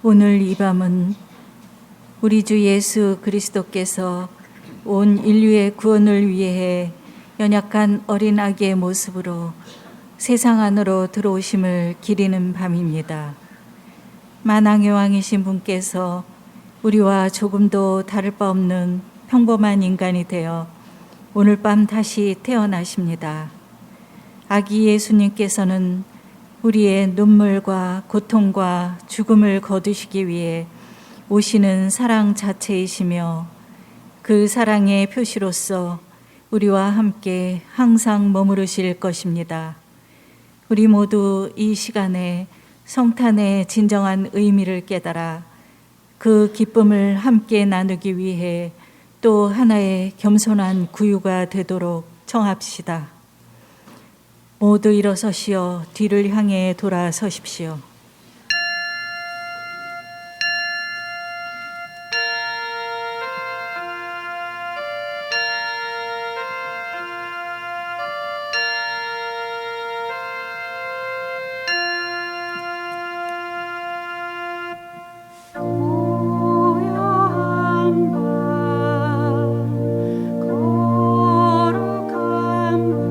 오늘 이 밤은 우리 주 예수 그리스도께서 온 인류의 구원을 위해 연약한 어린 아기의 모습으로 세상 안으로 들어오심을 기리는 밤입니다. 만왕의 왕이신 분께서 우리와 조금도 다를 바 없는 평범한 인간이 되어 오늘 밤 다시 태어나십니다. 아기 예수님께서는 우리의 눈물과 고통과 죽음을 거두시기 위해 오시는 사랑 자체이시며 그 사랑의 표시로서 우리와 함께 항상 머무르실 것입니다. 우리 모두 이 시간에 성탄의 진정한 의미를 깨달아 그 기쁨을 함께 나누기 위해 또 하나의 겸손한 구유가 되도록 청합시다. 모두 일어서시어 뒤를 향해 돌아서십시오. 거룩한 밤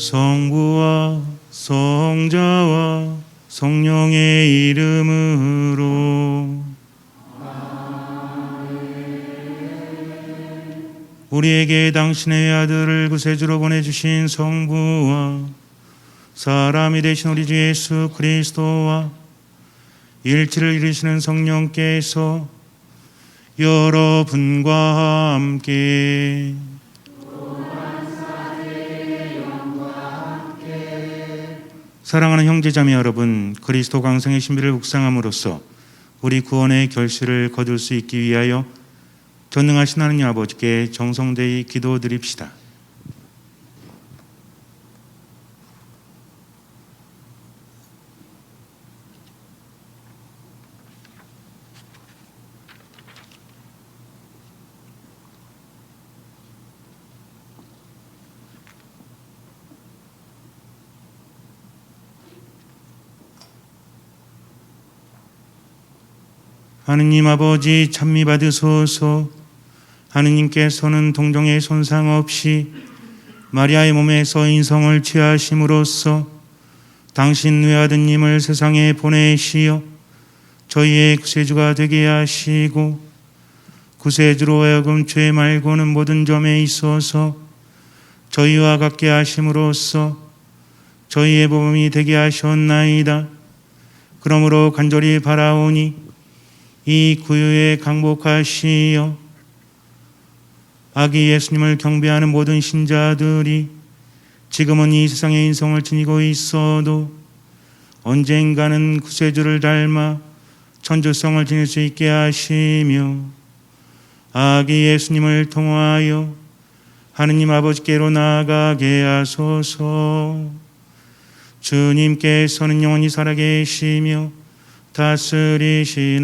성부와 성자와 성령의 이름으로. 우리에게 당신의 아들을 구세주로 보내주신 성부와 사람이 되신 우리 주 예수 그리스도와 일치를 이루시는 성령께서 여러분과 함께 사랑하는 형제자매 여러분, 그리스도 강성의 신비를 묵상함으로써 우리 구원의 결실을 거둘 수 있기 위하여 전능하신 하느님 아버지께 정성되이 기도드립시다. 하느님 아버지 찬미 받으소서. 하느님께서는 동정의 손상 없이 마리아의 몸에서 인성을 취하심으로써 당신 외아드님을 세상에 보내시어 저희의 구세주가 되게 하시고 구세주로 하여금 죄 말고는 모든 점에 있어서 저희와 같게 하심으로써 저희의 보험이 되게 하셨나이다. 그러므로 간절히 바라오니 이 구유에 강복하시어 아기 예수님을 경배하는 모든 신자들이 지금은 이 세상의 인성을 지니고 있어도 언젠가는 구세주를 닮아 천주성을 지닐 수 있게 하시며 아기 예수님을 통하여 하느님 아버지께로 나아가게 하소서. 주님께서는 영원히 살아계시며 다스리시나이다.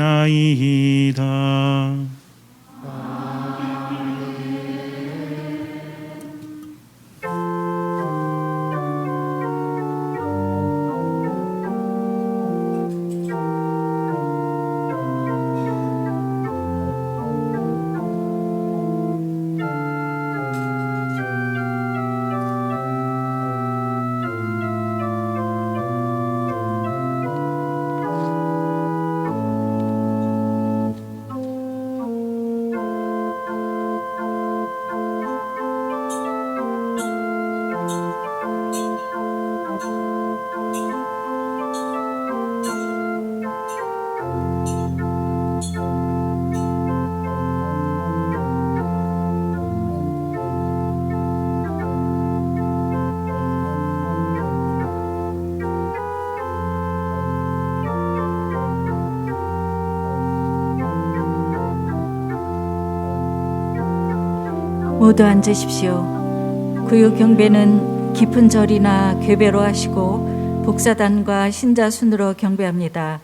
모두 앉으십시오. 구유 경배는 깊은 절이나 괴배로 하시고 복사단과 신자순으로 경배합니다.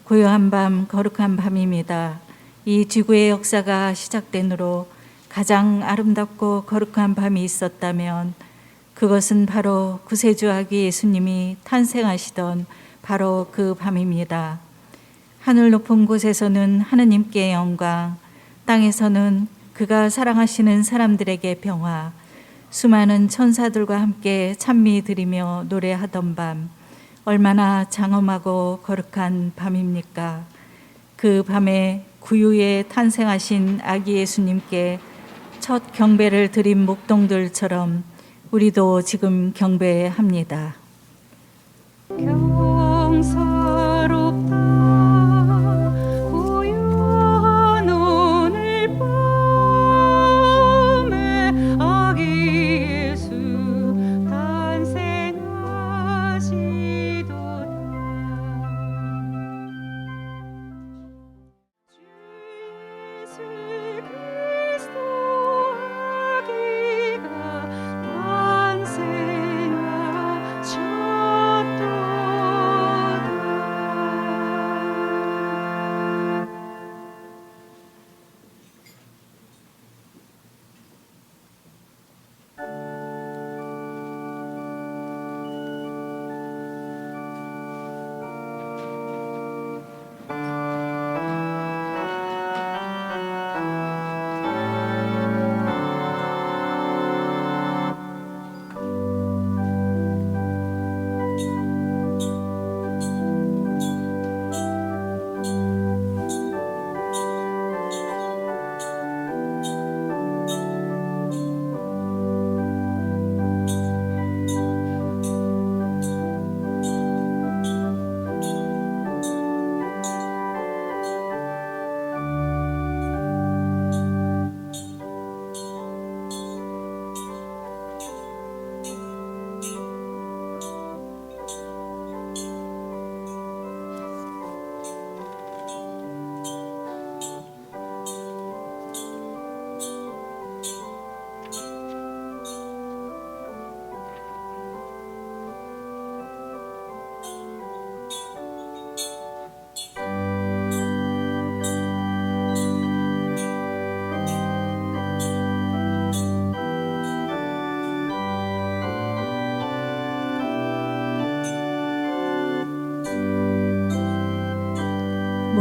고요한 밤, 거룩한 밤입니다. 이 지구의 역사가 시작된 후로 가장 아름답고 거룩한 밤이 있었다면 그것은 바로 구세주 아기 예수님이 탄생하시던 바로 그 밤입니다. 하늘 높은 곳에서는 하느님께 영광, 땅에서는 그가 사랑하시는 사람들에게 평화, 수많은 천사들과 함께 찬미 드리며 노래하던 밤, 얼마나 장엄하고 거룩한 밤입니까? 그 밤에 구유에 탄생하신 아기 예수님께 첫 경배를 드린 목동들처럼 우리도 지금 경배합니다. 경사롭다 고요한 오늘 밤에 아기 예수 탄생하시도다. 주 예수 그리스도 아기가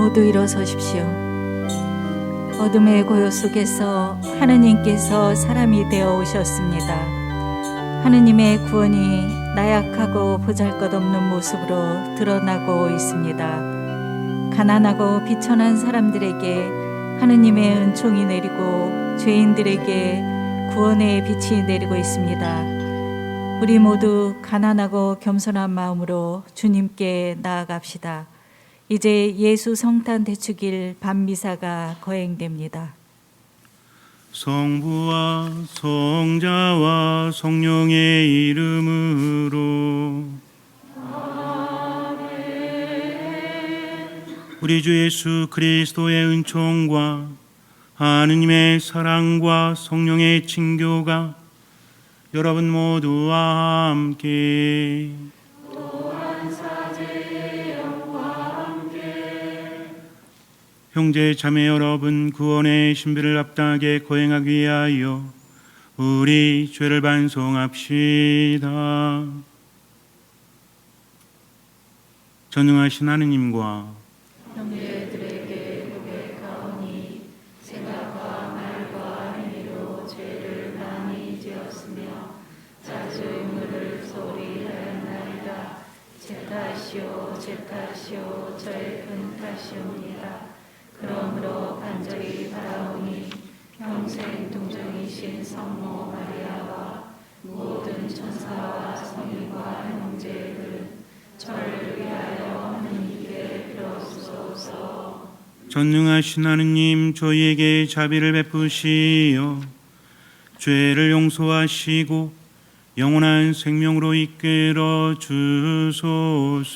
모두 일어서십시오. 어둠의 고요 속에서 하느님께서 사람이 되어 오셨습니다. 하느님의 구원이 나약하고 보잘것없는 모습으로 드러나고 있습니다. 가난하고 비천한 사람들에게 하느님의 은총이 내리고 죄인들에게 구원의 빛이 내리고 있습니다. 우리 모두 가난하고 겸손한 마음으로 주님께 나아갑시다. 이제 예수 성탄 대축일 밤미사가 거행됩니다. 성부와 성자와 성령의 이름으로 우리 주 예수 그리스도의 은총과 하느님의 사랑과 성령의 친교가 여러분 모두와 함께 형제 자매 여러분, 구원의 신비를 합당하게 거행하기 위하여 우리 죄를 반성합시다. 전능하신 하느님과 형제들에게 고백하오니 생각과 말과 행위로 죄를 많이 지었으며 자주 의무를 소홀히 하였나이다. 제 탓이요 저의 큰 탓이옵니다. 그러므로 간절히 바라오니 평생 동정이신 성모 마리아와 모든 천사와 성인과 형제들 저를 위하여 하느님께 빌어주소서. 전능하신 하느님, 저희에게 자비를 베푸시어 죄를 용서하시고 영원한 생명으로 이끌어 주소서.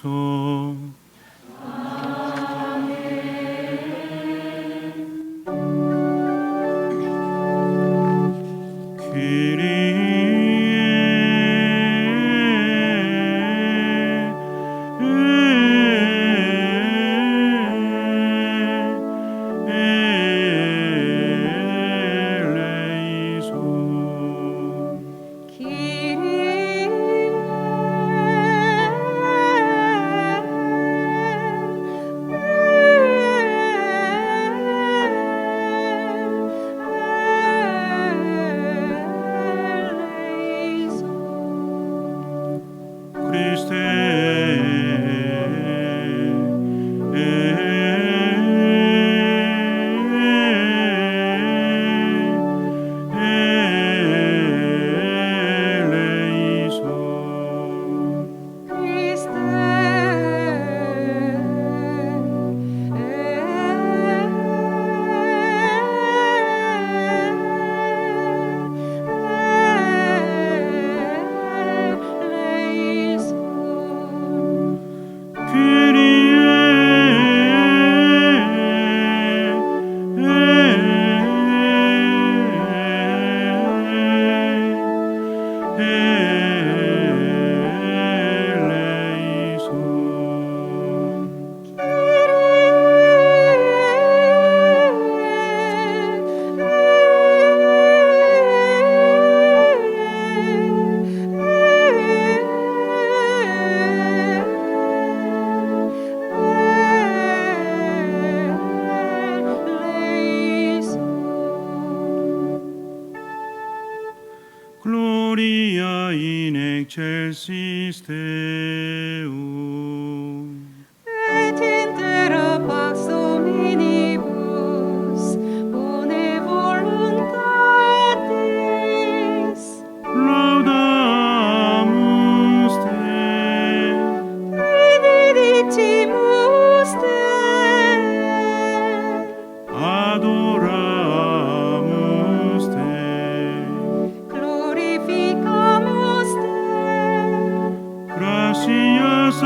Gloria in excelsis Deum. Et intera pax hominibus bone voluntatis Laudamus Te. benedicimus Te Adoramus Te. glorificamus Te Gracias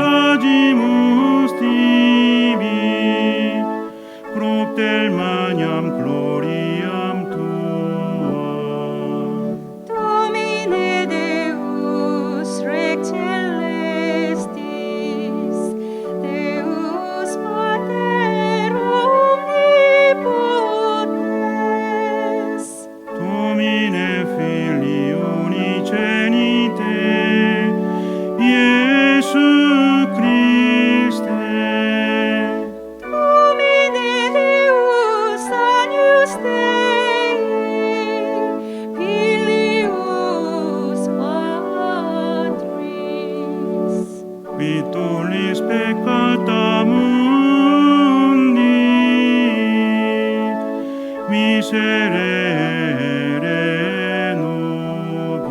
miserere nobis.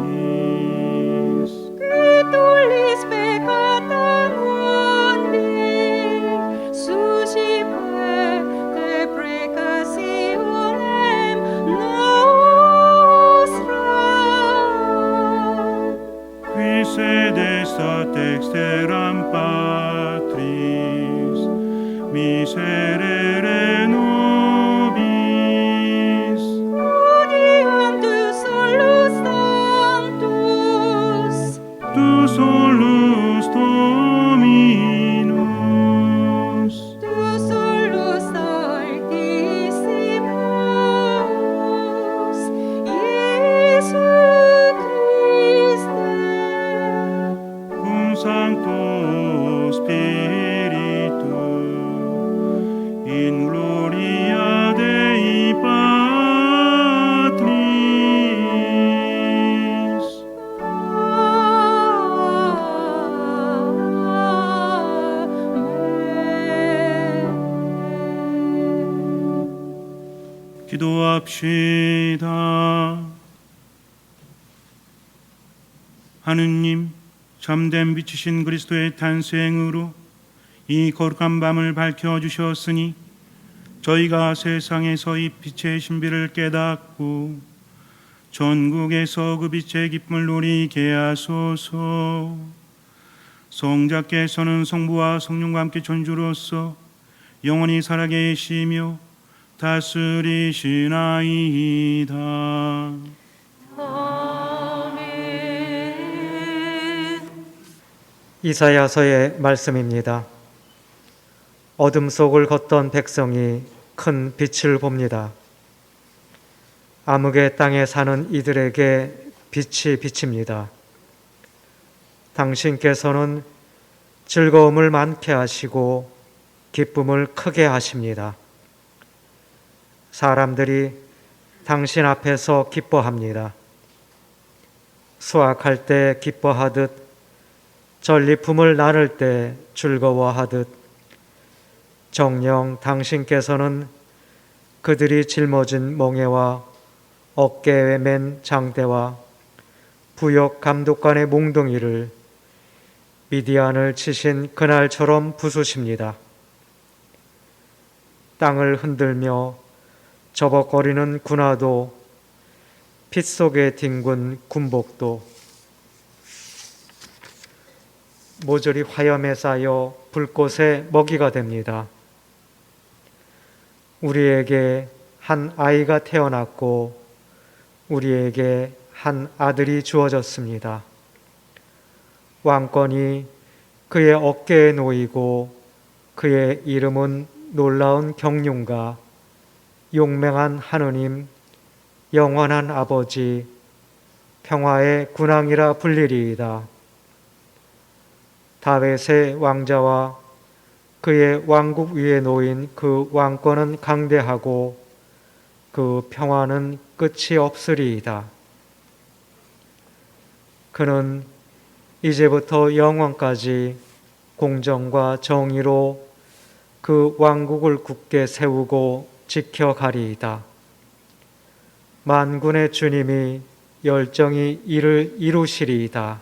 Tulis peccata mundi, suscipe deprecationem nostra. Qui sedes ad exteram Patris, miserere nobis. Uniam tu solus sanctus, Tu solus Dominus, tu solus Altissimus, Iesu Christe. cum Sancto Spiritu, in gloria Dei Patris. 아멘. 기도합시다. 하느님, 참된 빛이신 그리스도의 탄생으로 이 거룩한 밤을 밝혀주셨으니 저희가 세상에서 이 빛의 신비를 깨닫고 전국에서 그 빛의 기쁨을 누리게 하소서. 성자께서는 성부와 성령과 함께 존주로서 영원히 살아계시며 다스리시나이다. 아멘. 이사야서의 말씀입니다. 어둠 속을 걷던 백성이 큰 빛을 봅니다. 암흑의 땅에 사는 이들에게 빛이 비칩니다. 당신께서는 즐거움을 많게 하시고 기쁨을 크게 하십니다. 사람들이 당신 앞에서 기뻐합니다. 수확할 때 기뻐하듯 전리품을 나눌 때 즐거워하듯 정녕 당신께서는 그들이 짊어진 멍에와 어깨에 맨 장대와 부역 감독관의 몽둥이를 미디안을 치신 그날처럼 부수십니다. 땅을 흔들며 저벅거리는 군화도 핏 속에 뒹군 군복도 모조리 화염에 쌓여 불꽃의 먹이가 됩니다. 우리에게 한 아이가 태어났고 우리에게 한 아들이 주어졌습니다. 왕권이 그의 어깨에 놓이고 그의 이름은 놀라운 경륜가, 용맹한 하느님, 영원한 아버지, 평화의 군왕이라 불리리이다. 다윗의 왕자와 그의 왕국 위에 놓인 그 왕권은 강대하고 그 평화는 끝이 없으리이다. 그는 이제부터 영원까지 공정과 정의로 그 왕국을 굳게 세우고 지켜가리이다. 만군의 주님이 열정히 이를 이루시리이다.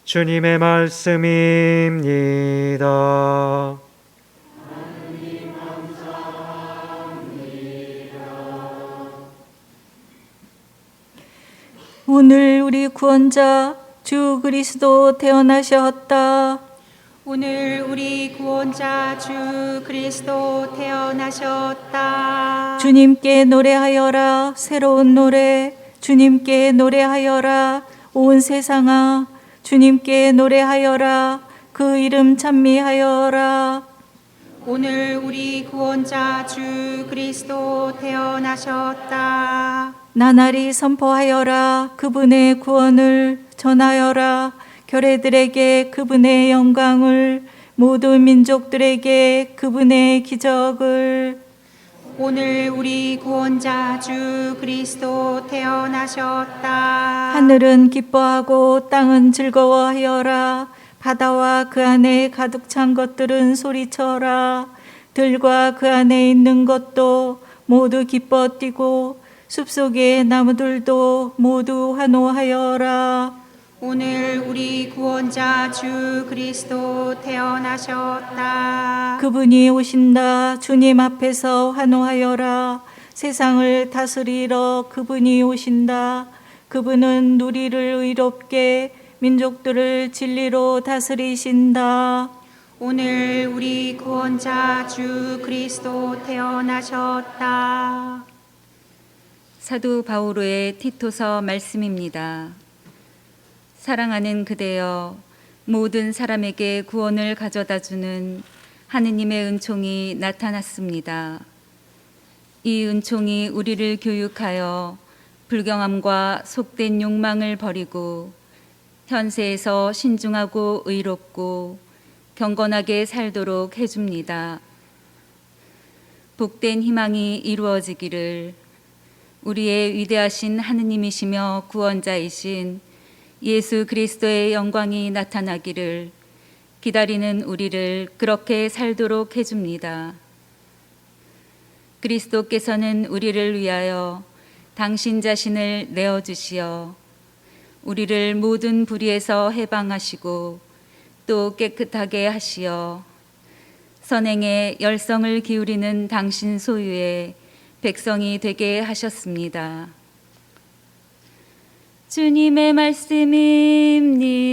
주님의 말씀입니다. 오늘 우리 구원자 주 그리스도 태어나셨다. 오늘 우리 구원자 주 그리스도 태어나셨다. 주님께 노래하여라. 새로운 노래. 주님께 노래하여라. 온 세상아. 주님께 노래하여라. 그 이름 찬미하여라. 오늘 우리 구원자 주 그리스도 태어나셨다. 나날이 선포하여라. 그분의 구원을 전하여라. 결례들에게 그분의 영광을, 모든 민족들에게 그분의 기적을. 오늘 우리 구원자 주 그리스도 태어나셨다. 하늘은 기뻐하고 땅은 즐거워하여라. 바다와 그 안에 가득 찬 것들은 소리쳐라. 들과 그 안에 있는 것도 모두 기뻐 뛰고 숲속의 나무들도 모두 환호하여라. 오늘 우리 구원자 주 그리스도 태어나셨다. 그분이 오신다. 주님 앞에서 환호하여라. 세상을 다스리러 그분이 오신다. 그분은 누리를 의롭게 민족들을 진리로 다스리신다. 오늘 우리 구원자 주 그리스도 태어나셨다. 사도 바오로의 티토서 말씀입니다. 사랑하는 그대여, 모든 사람에게 구원을 가져다 주는 하느님의 은총이 나타났습니다. 이 은총이 우리를 교육하여 불경함과 속된 욕망을 버리고 현세에서 신중하고 의롭고 경건하게 살도록 해줍니다. 복된 희망이 이루어지기를 우리의 위대하신 하느님이시며 구원자이신 예수 그리스도의 영광이 나타나기를 기다리는 우리를 그렇게 살도록 해줍니다. 그리스도께서는 우리를 위하여 당신 자신을 내어주시어 우리를 모든 불의에서 해방하시고 또 깨끗하게 하시어 선행에 열성을 기울이는 당신 소유의 백성이 되게 하셨습니다. 주님의 말씀입니다.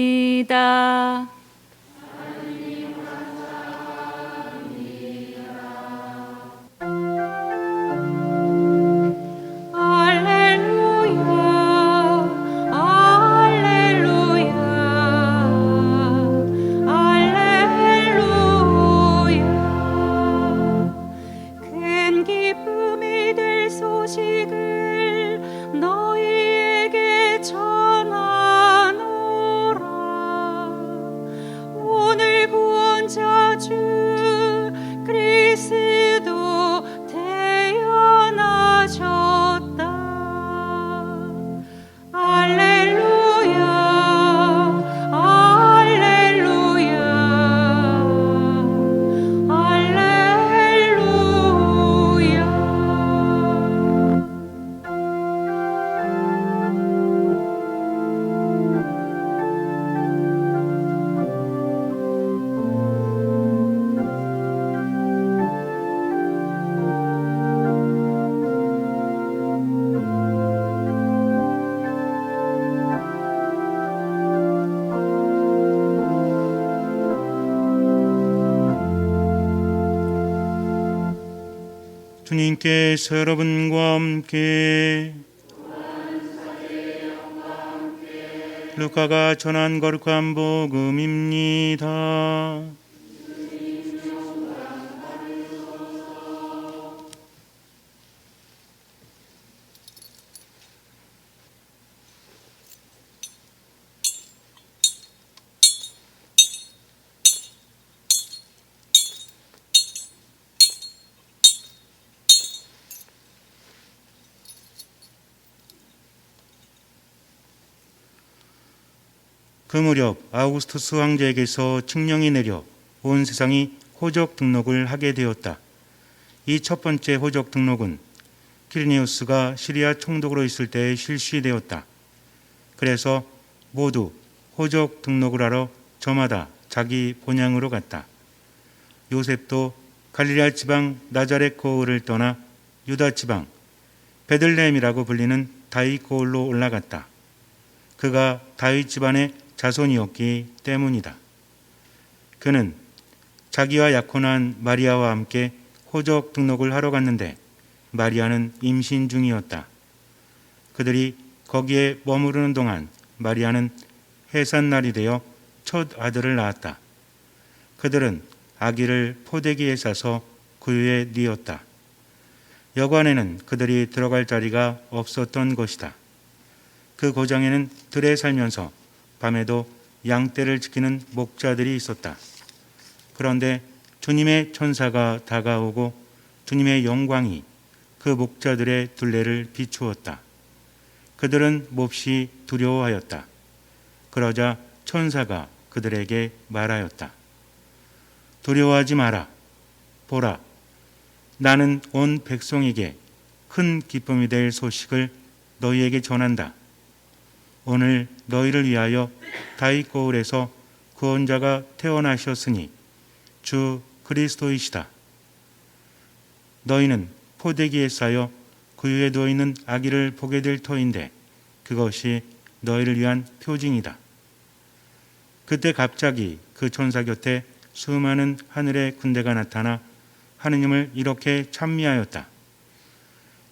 주님께서 여러분과 함께 루카가 전한 거룩한 복음입니다. 그 무렵 아우구스투스 황제에게서 칙령이 내려 온 세상이 호적 등록을 하게 되었다. 이 첫 번째 호적 등록은 퀴리니우스가 시리아 총독으로 있을 때 실시되었다. 그래서 모두 호적 등록을 하러 저마다 자기 본향으로 갔다. 요셉도 갈릴리아 지방 나자렛 고을을 떠나 유다 지방 베들레헴이라고 불리는 다윗 고을로 올라갔다. 그가 다윗 집안의 자손이었기 때문이다. 그는 자기와 약혼한 마리아와 함께 호적 등록을 하러 갔는데 마리아는 임신 중이었다. 그들이 거기에 머무르는 동안 마리아는 해산날이 되어 첫 아들을 낳았다. 그들은 아기를 포대기에 싸서 구유에 뉘었다. 여관에는 그들이 들어갈 자리가 없었던 것이다. 그 고장에는 들에 살면서 밤에도 양떼를 지키는 목자들이 있었다. 그런데 주님의 천사가 다가오고 주님의 영광이 그 목자들의 둘레를 비추었다. 그들은 몹시 두려워하였다. 그러자 천사가 그들에게 말하였다. 두려워하지 마라. 보라, 나는 온 백성에게 큰 기쁨이 될 소식을 너희에게 전한다. 오늘 너희를 위하여 다윗 고을에서 구원자가 태어나셨으니 주 그리스도이시다. 너희는 포대기에 싸여 구유에 누워있는 아기를 보게 될 터인데 그것이 너희를 위한 표징이다. 그때 갑자기 그 천사 곁에 수많은 하늘의 군대가 나타나 하느님을 이렇게 찬미하였다.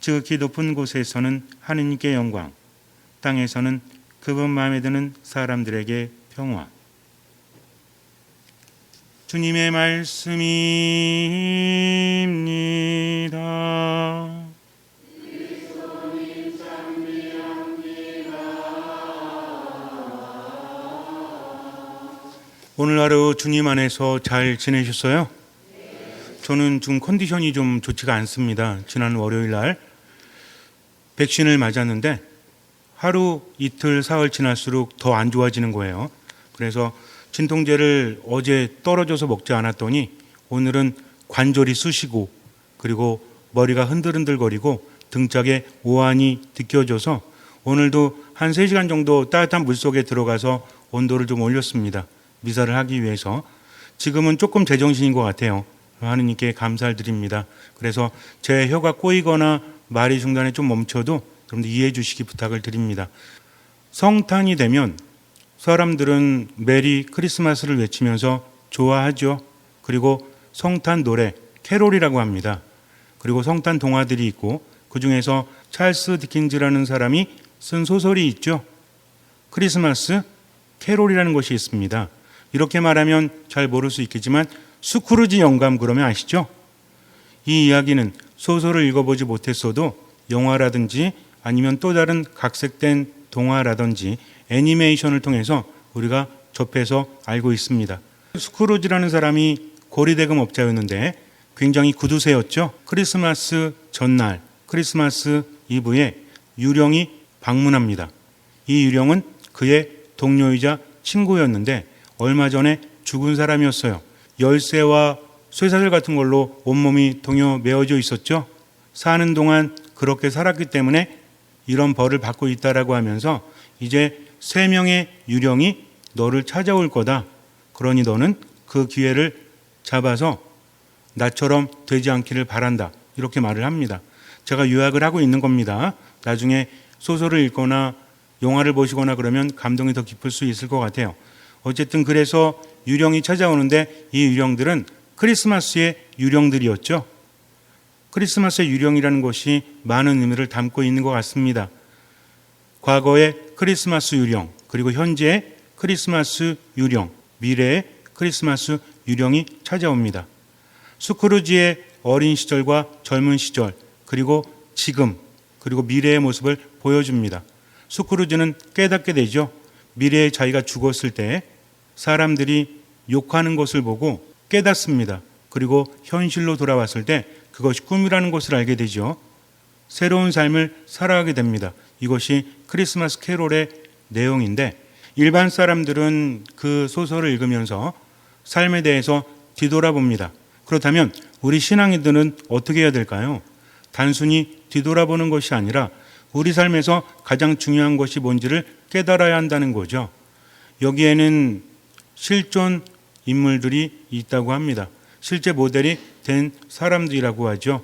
지극히 높은 곳에서는 하느님께 영광, 땅에서는 그분 마음에 드는 사람들에게 평화. 주님의 말씀입니다. 오늘 하루 주님 안에서 잘 지내셨어요? 저는 지금 컨디션이 좀 좋지가 않습니다. 지난 월요일 날 백신을 맞았는데 하루, 이틀, 사흘 지날수록 더 안 좋아지는 거예요. 그래서 진통제를 어제 떨어져서 먹지 않았더니 오늘은 관절이 쑤시고 그리고 머리가 흔들흔들거리고 등짝에 오한이 느껴져서 오늘도 한 3시간 정도 따뜻한 물속에 들어가서 온도를 좀 올렸습니다. 미사를 하기 위해서. 지금은 조금 제정신인 것 같아요. 하느님께 감사를 드립니다. 그래서 제 혀가 꼬이거나 말이 중간에 좀 멈춰도 좀 이해해 주시기 부탁을 드립니다. 성탄이 되면 사람들은 메리 크리스마스를 외치면서 좋아하죠. 그리고 성탄 노래, 캐롤이라고 합니다. 그리고 성탄 동화들이 있고 그중에서 찰스 디킨즈라는 사람이 쓴 소설이 있죠. 크리스마스 캐롤이라는 것이 있습니다. 이렇게 말하면 잘 모를 수 있겠지만 스크루지 영감 그러면 아시죠? 이 이야기는 소설을 읽어보지 못했어도 영화라든지 아니면 또 다른 각색된 동화라든지 애니메이션을 통해서 우리가 접해서 알고 있습니다. 스크루지라는 사람이 고리대금 업자였는데 굉장히 구두쇠였죠. 크리스마스 전날, 크리스마스 이브에 유령이 방문합니다. 이 유령은 그의 동료이자 친구였는데 얼마 전에 죽은 사람이었어요. 열쇠와 쇠사슬 같은 걸로 온몸이 동여 메어져 있었죠. 사는 동안 그렇게 살았기 때문에 이런 벌을 받고 있다라고 하면서 이제 3명의 유령이 너를 찾아올 거다. 그러니 너는 그 기회를 잡아서 나처럼 되지 않기를 바란다. 이렇게 말을 합니다. 제가 요약을 하고 있는 겁니다. 나중에 소설을 읽거나 영화를 보시거나 그러면 감동이 더 깊을 수 있을 것 같아요. 어쨌든 그래서 유령이 찾아오는데 이 유령들은 크리스마스의 유령들이었죠. 크리스마스의 유령이라는 것이 많은 의미를 담고 있는 것 같습니다. 과거의 크리스마스 유령, 그리고 현재의 크리스마스 유령, 미래의 크리스마스 유령이 찾아옵니다. 스크루지의 어린 시절과 젊은 시절, 그리고 지금, 그리고 미래의 모습을 보여줍니다. 스크루지는 깨닫게 되죠. 미래에 자기가 죽었을 때 사람들이 욕하는 것을 보고 깨닫습니다. 그리고 현실로 돌아왔을 때 그것이 꿈이라는 것을 알게 되죠. 새로운 삶을 살아가게 됩니다. 이것이 크리스마스 캐롤의 내용인데 일반 사람들은 그 소설을 읽으면서 삶에 대해서 뒤돌아봅니다. 그렇다면 우리 신앙인들은 어떻게 해야 될까요? 단순히 뒤돌아보는 것이 아니라 우리 삶에서 가장 중요한 것이 뭔지를 깨달아야 한다는 거죠. 여기에는 실존 인물들이 있다고 합니다. 실제 모델이 된 사람들이라고 하죠.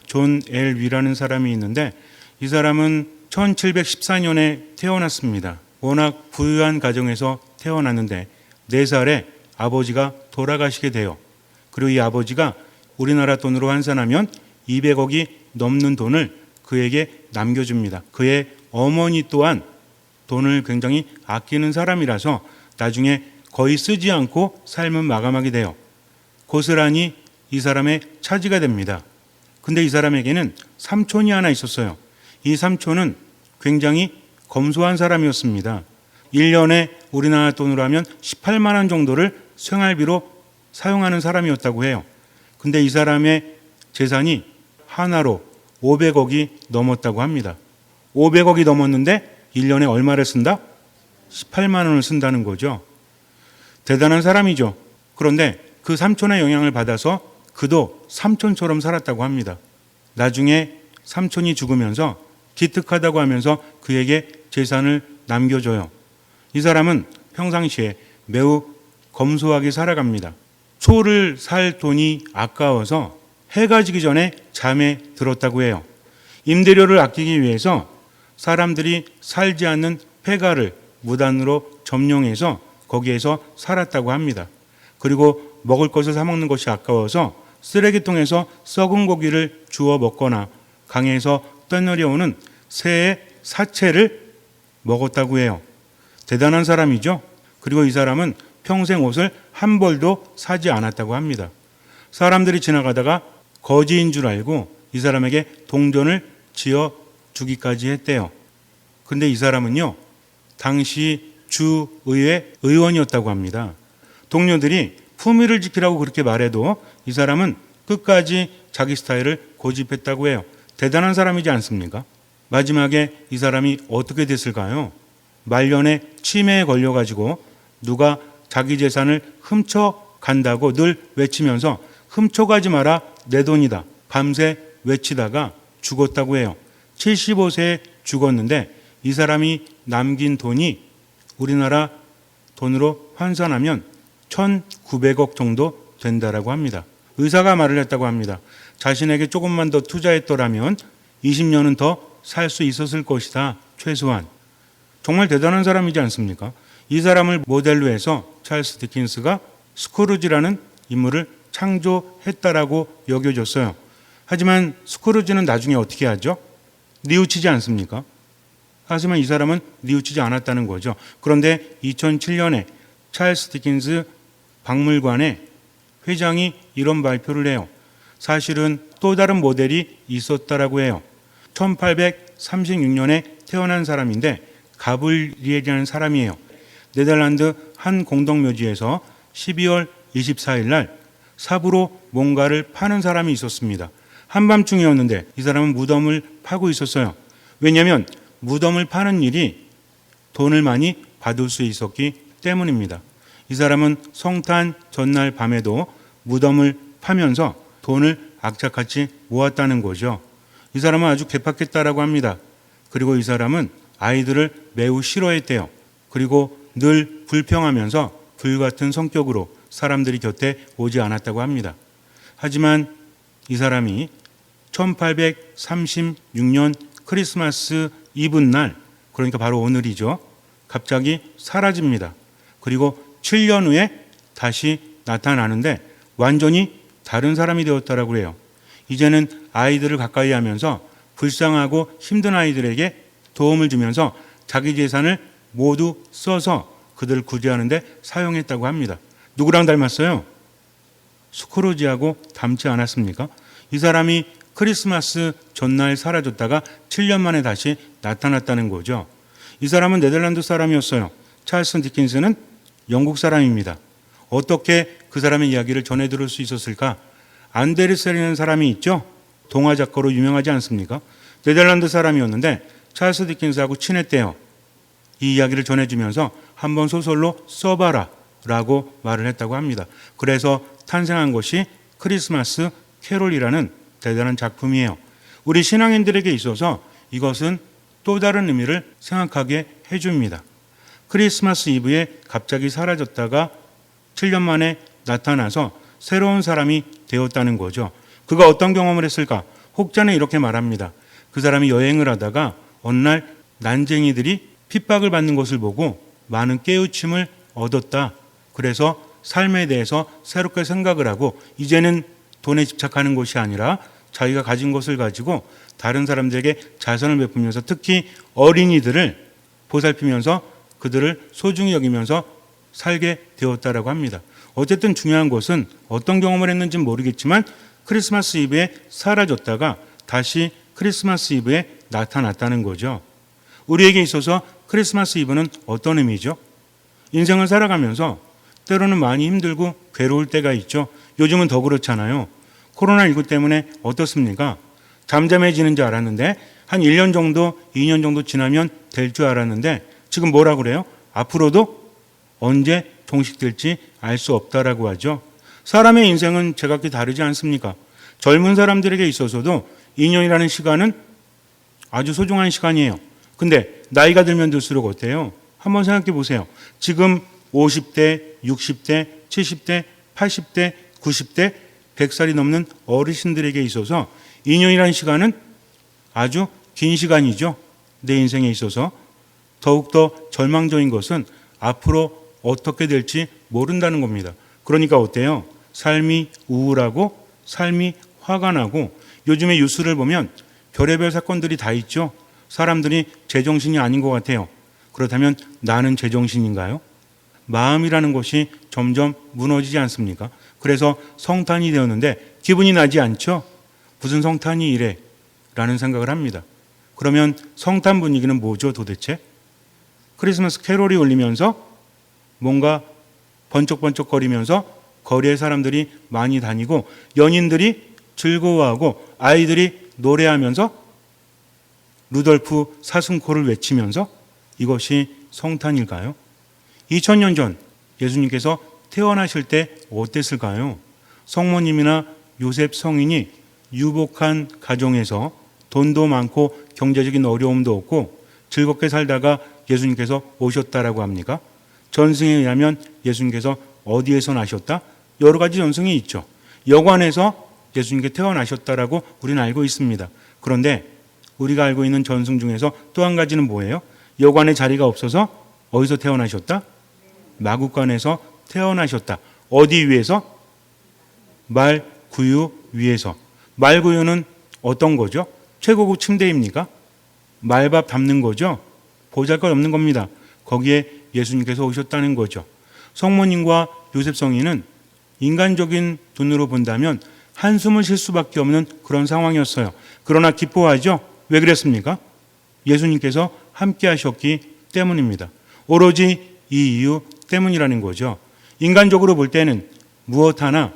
존 엘 위라는 사람이 있는데 이 사람은 1714년에 태어났습니다. 워낙 부유한 가정에서 태어났는데 4살에 아버지가 돌아가시게 돼요. 그리고 이 아버지가 우리나라 돈으로 환산하면 200억이 넘는 돈을 그에게 남겨줍니다. 그의 어머니 또한 돈을 굉장히 아끼는 사람이라서 나중에 거의 쓰지 않고 삶은 마감하게 돼요. 고스란히 이 사람의 차지가 됩니다. 근데 이 사람에게는 삼촌이 하나 있었어요. 이 삼촌은 굉장히 검소한 사람이었습니다. 1년에 우리나라 돈으로 하면 18만 원 정도를 생활비로 사용하는 사람이었다고 해요. 근데 이 사람의 재산이 하나로 500억이 넘었다고 합니다. 500억이 넘었는데 1년에 얼마를 쓴다? 18만 원을 쓴다는 거죠. 대단한 사람이죠. 그런데 그 삼촌의 영향을 받아서 그도 삼촌처럼 살았다고 합니다. 나중에 삼촌이 죽으면서 기특하다고 하면서 그에게 재산을 남겨줘요. 이 사람은 평상시에 매우 검소하게 살아갑니다. 소를 살 돈이 아까워서 해가 지기 전에 잠에 들었다고 해요. 임대료를 아끼기 위해서 사람들이 살지 않는 폐가를 무단으로 점령해서 거기에서 살았다고 합니다. 그리고 먹을 것을 사 먹는 것이 아까워서 쓰레기통에서 썩은 고기를 주워 먹거나 강에서 떠내려오는 새의 사체를 먹었다고 해요. 대단한 사람이죠. 그리고 이 사람은 평생 옷을 한 벌도 사지 않았다고 합니다. 사람들이 지나가다가 거지인 줄 알고 이 사람에게 동전을 지어 주기까지 했대요. 근데 이 사람은요, 당시 주의회 의원이었다고 합니다. 동료들이 품위를 지키라고 그렇게 말해도 이 사람은 끝까지 자기 스타일을 고집했다고 해요. 대단한 사람이지 않습니까? 마지막에 이 사람이 어떻게 됐을까요? 말년에 치매에 걸려가지고 누가 자기 재산을 훔쳐간다고 늘 외치면서 훔쳐가지 마라, 내 돈이다. 밤새 외치다가 죽었다고 해요. 75세에 죽었는데 이 사람이 남긴 돈이 우리나라 돈으로 환산하면 1,900억 정도 된다라고 합니다. 의사가 말을 했다고 합니다. 자신에게 조금만 더 투자했더라면 20년은 더 살 수 있었을 것이다. 최소한. 정말 대단한 사람이지 않습니까? 이 사람을 모델로 해서 찰스 디킨스가 스크루지라는 인물을 창조했다라고 여겨졌어요. 하지만 스크루지는 나중에 어떻게 하죠? 뉘우치지 않습니까? 하지만 이 사람은 뉘우치지 않았다는 거죠. 그런데 2007년에 찰스 디킨스 박물관의 회장이 이런 발표를 해요. 사실은 또 다른 모델이 있었다라고 해요. 1836년에 태어난 사람인데 가브리엘이라는 사람이에요. 네덜란드 한 공동묘지에서 12월 24일 날 삽으로 뭔가를 파는 사람이 있었습니다. 한밤중이었는데 이 사람은 무덤을 파고 있었어요. 왜냐하면 무덤을 파는 일이 돈을 많이 받을 수 있었기 때문입니다. 이 사람은 성탄 전날 밤에도 무덤을 파면서 돈을 악착같이 모았다는 거죠. 이 사람은 아주 괴팍했다라고 합니다. 그리고 이 사람은 아이들을 매우 싫어했대요. 그리고 늘 불평하면서 불같은 성격으로 사람들이 곁에 오지 않았다고 합니다. 하지만 이 사람이 1836년 크리스마스 이브 날, 그러니까 바로 오늘이죠. 갑자기 사라집니다. 그리고 7년 후에 다시 나타나는데 완전히 다른 사람이 되었다라고 해요. 이제는 아이들을 가까이 하면서 불쌍하고 힘든 아이들에게 도움을 주면서 자기 재산을 모두 써서 그들을 구제하는 데 사용했다고 합니다. 누구랑 닮았어요? 스크루지하고 닮지 않았습니까? 이 사람이 크리스마스 전날 사라졌다가 7년 만에 다시 나타났다는 거죠. 이 사람은 네덜란드 사람이었어요. 찰스 디킨스는 영국 사람입니다. 어떻게 그 사람의 이야기를 전해 들을 수 있었을까? 안데르센이라는 사람이 있죠. 동화 작가로 유명하지 않습니까? 네덜란드 사람이었는데 찰스 디킨스하고 친했대요. 이 이야기를 전해주면서 한번 소설로 써봐라 라고 말을 했다고 합니다. 그래서 탄생한 것이 크리스마스 캐롤이라는 대단한 작품이에요. 우리 신앙인들에게 있어서 이것은 또 다른 의미를 생각하게 해줍니다. 크리스마스 이브에 갑자기 사라졌다가 7년 만에 나타나서 새로운 사람이 되었다는 거죠. 그가 어떤 경험을 했을까? 혹자는 이렇게 말합니다. 그 사람이 여행을 하다가 어느 날 난쟁이들이 핍박을 받는 것을 보고 많은 깨우침을 얻었다. 그래서 삶에 대해서 새롭게 생각을 하고 이제는 돈에 집착하는 것이 아니라 자기가 가진 것을 가지고 다른 사람들에게 자선을 베푸면서 특히 어린이들을 보살피면서 그들을 소중히 여기면서 살게 되었다라고 합니다. 어쨌든 중요한 것은 어떤 경험을 했는지는 모르겠지만 크리스마스 이브에 사라졌다가 다시 크리스마스 이브에 나타났다는 거죠. 우리에게 있어서 크리스마스 이브는 어떤 의미죠? 인생을 살아가면서 때로는 많이 힘들고 괴로울 때가 있죠. 요즘은 더 그렇잖아요. 코로나19 때문에 어떻습니까? 잠잠해지는 줄 알았는데 한 1년 정도, 2년 정도 지나면 될 줄 알았는데 지금 뭐라 그래요? 앞으로도 언제 종식될지 알 수 없다라고 하죠. 사람의 인생은 제각기 다르지 않습니까? 젊은 사람들에게 있어서도 2년이라는 시간은 아주 소중한 시간이에요. 근데 나이가 들면 들수록 어때요? 한번 생각해 보세요. 지금 50대, 60대, 70대, 80대, 90대, 100살이 넘는 어르신들에게 있어서 2년이라는 시간은 아주 긴 시간이죠. 내 인생에 있어서. 더욱더 절망적인 것은 앞으로 어떻게 될지 모른다는 겁니다. 그러니까 어때요? 삶이 우울하고 삶이 화가 나고 요즘에 뉴스를 보면 별의별 사건들이 다 있죠. 사람들이 제정신이 아닌 것 같아요. 그렇다면 나는 제정신인가요? 마음이라는 것이 점점 무너지지 않습니까? 그래서 성탄이 되었는데 기분이 나지 않죠? 무슨 성탄이 이래? 라는 생각을 합니다. 그러면 성탄 분위기는 뭐죠 도대체? 크리스마스 캐롤이 울리면서 뭔가 번쩍번쩍거리면서 거리에 사람들이 많이 다니고 연인들이 즐거워하고 아이들이 노래하면서 루돌프 사슴코를 외치면서 이것이 성탄일까요? 2000년 전 예수님께서 태어나실 때 어땠을까요? 성모님이나 요셉 성인이 유복한 가정에서 돈도 많고 경제적인 어려움도 없고 즐겁게 살다가 예수님께서 오셨다라고 합니까? 전승에 의하면 예수님께서 어디에서 나셨다? 여러 가지 전승이 있죠. 여관에서 예수님께 태어나셨다라고 우리는 알고 있습니다. 그런데 우리가 알고 있는 전승 중에서 또 한 가지는 뭐예요? 여관에 자리가 없어서 어디서 태어나셨다? 마구간에서 태어나셨다. 어디 위에서? 말구유 위에서. 말구유는 어떤 거죠? 최고급 침대입니까? 말밥 담는 거죠? 보잘것없는 겁니다. 거기에 예수님께서 오셨다는 거죠. 성모님과 요셉 성인은 인간적인 눈으로 본다면 한숨을 쉴 수밖에 없는 그런 상황이었어요. 그러나 기뻐하죠? 왜 그랬습니까? 예수님께서 함께 하셨기 때문입니다. 오로지 이 이유 때문이라는 거죠. 인간적으로 볼 때는 무엇 하나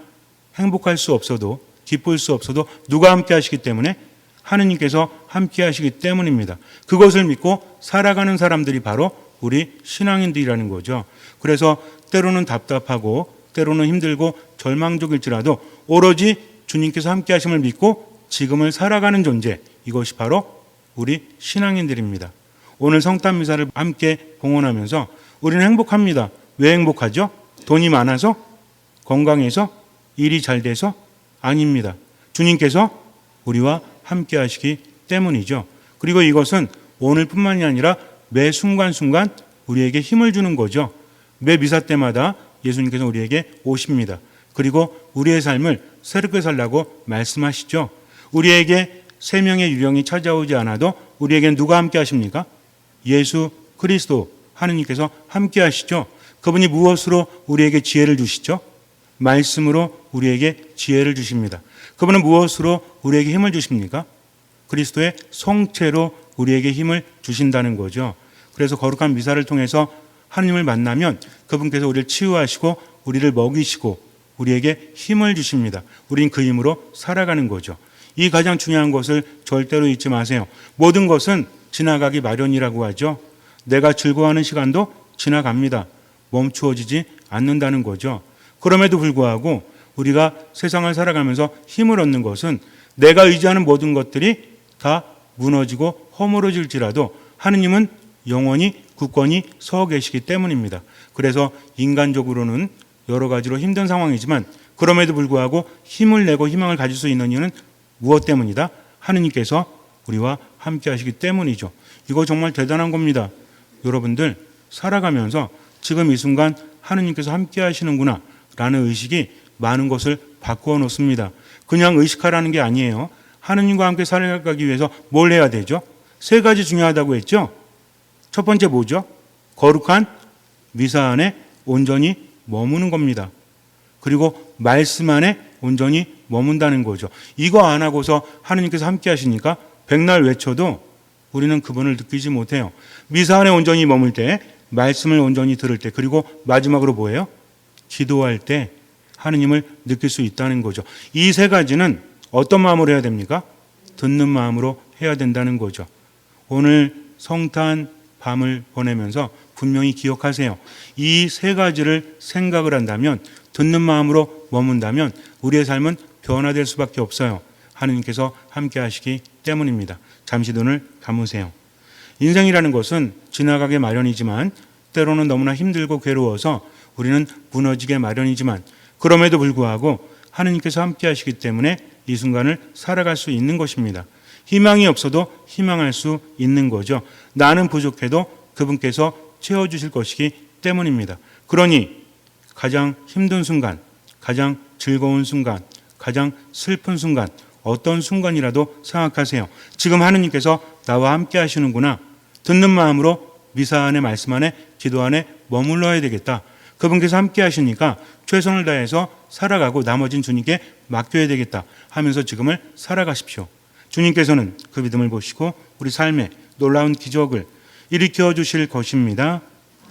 행복할 수 없어도 기쁠 수 없어도 누가 함께 하시기 때문에 하느님께서 함께 하시기 때문입니다. 그것을 믿고 살아가는 사람들이 바로 우리 신앙인들이라는 거죠. 그래서 때로는 답답하고 때로는 힘들고 절망적일지라도 오로지 주님께서 함께 하심을 믿고 지금을 살아가는 존재, 이것이 바로 우리 신앙인들입니다. 오늘 성탄 미사를 함께 봉헌하면서 우리는 행복합니다. 왜 행복하죠? 돈이 많아서? 건강해서? 일이 잘 돼서? 아닙니다. 주님께서 우리와 함께 하시기 때문이죠. 그리고 이것은 오늘뿐만이 아니라 매 순간순간 우리에게 힘을 주는 거죠. 매 미사 때마다 예수님께서 우리에게 오십니다. 그리고 우리의 삶을 새롭게 살라고 말씀하시죠. 우리에게 생명의 유령이 찾아오지 않아도 우리에게는 누가 함께 하십니까? 예수 그리스도 하느님께서 함께 하시죠. 그분이 무엇으로 우리에게 지혜를 주시죠? 말씀으로 우리에게 지혜를 주십니다. 그분은 무엇으로 우리에게 힘을 주십니까? 그리스도의 성체로 우리에게 힘을 주신다는 거죠. 그래서 거룩한 미사를 통해서 하느님을 만나면 그분께서 우리를 치유하시고 우리를 먹이시고 우리에게 힘을 주십니다. 우린 그 힘으로 살아가는 거죠. 이 가장 중요한 것을 절대로 잊지 마세요. 모든 것은 지나가기 마련이라고 하죠. 내가 즐거워하는 시간도 지나갑니다. 멈추어지지 않는다는 거죠. 그럼에도 불구하고 우리가 세상을 살아가면서 힘을 얻는 것은 내가 의지하는 모든 것들이 다 무너지고 허물어질지라도 하느님은 영원히 굳건히 서 계시기 때문입니다. 그래서 인간적으로는 여러 가지로 힘든 상황이지만 그럼에도 불구하고 힘을 내고 희망을 가질 수 있는 이유는 무엇 때문이다? 하느님께서 우리와 함께 하시기 때문이죠. 이거 정말 대단한 겁니다. 여러분들 살아가면서 지금 이 순간 하느님께서 함께 하시는구나 라는 의식이 많은 것을 바꾸어 놓습니다. 그냥 의식하라는 게 아니에요. 하느님과 함께 살아가기 위해서 뭘 해야 되죠? 세 가지 중요하다고 했죠? 첫 번째 뭐죠? 거룩한 미사 안에 온전히 머무는 겁니다. 그리고 말씀 안에 온전히 머문다는 거죠. 이거 안 하고서 하느님께서 함께 하시니까 백날 외쳐도 우리는 그분을 느끼지 못해요. 미사 안에 온전히 머물 때, 말씀을 온전히 들을 때, 그리고 마지막으로 뭐예요? 기도할 때 하느님을 느낄 수 있다는 거죠. 이 세 가지는 어떤 마음으로 해야 됩니까? 듣는 마음으로 해야 된다는 거죠. 오늘 성탄 밤을 보내면서 분명히 기억하세요. 이 세 가지를 생각을 한다면 듣는 마음으로 머문다면 우리의 삶은 변화될 수밖에 없어요. 하느님께서 함께 하시기 때문입니다. 잠시 눈을 감으세요. 인생이라는 것은 지나가게 마련이지만 때로는 너무나 힘들고 괴로워서 우리는 무너지게 마련이지만 그럼에도 불구하고 하느님께서 함께 하시기 때문에 이 순간을 살아갈 수 있는 것입니다. 희망이 없어도 희망할 수 있는 거죠. 나는 부족해도 그분께서 채워주실 것이기 때문입니다. 그러니 가장 힘든 순간, 가장 즐거운 순간, 가장 슬픈 순간, 어떤 순간이라도 생각하세요. 지금 하느님께서 나와 함께 하시는구나. 듣는 마음으로 미사 안의 말씀 안에 기도 안에 머물러야 되겠다. 그분께서 함께 하시니까 최선을 다해서 살아가고 나머진 주님께 맡겨야 되겠다 하면서 지금을 살아가십시오. 주님께서는 그 믿음을 보시고 우리 삶에 놀라운 기적을 일으켜 주실 것입니다.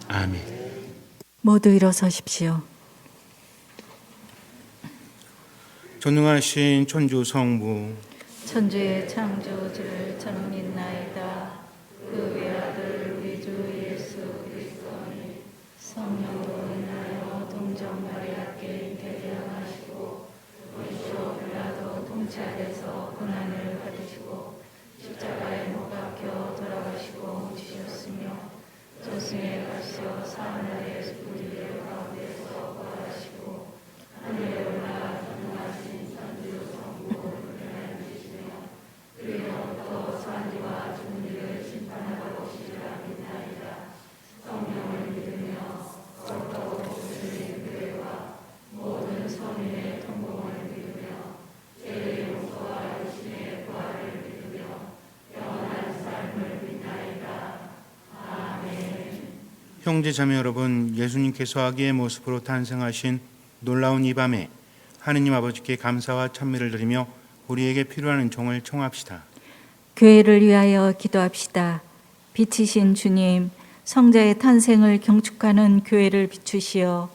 아멘. 모두 일어서십시오. 전능하신 천주 성부 천주의 창조주를 저는 믿나이다. 그 외아들 우리 주 예수 그리스도니 성령으로 인하여 동정 마리아께 대변하시고 본쇼 빌라도 통치하에서 고난을 받으시고 십자가에 못 박혀 돌아가시고 묻히셨으며 저승에 가시어 사흘날에 우리의 가운데서 부활하시고 하늘에 올라 전능하신 천주 성부 하나님이시며 그리로부터 산지와 준비를 심판하러 오시리라 믿나이다. 성령을 믿으며 어떤 주의 교회와 모든 성인의 통공을 믿으며 죄의 용서와 육신의 부활을 믿으며 영원한 삶을 믿나이다. 아멘. 형제 자매 여러분, 예수님께서 아기의 모습으로 탄생하신 놀라운 이 밤에 하느님 아버지께 감사와 찬미를 드리며 우리에게 필요한 은총을 청합시다. 교회를 위하여 기도합시다. 빛이신 주님, 성자의 탄생을 경축하는 교회를 비추시어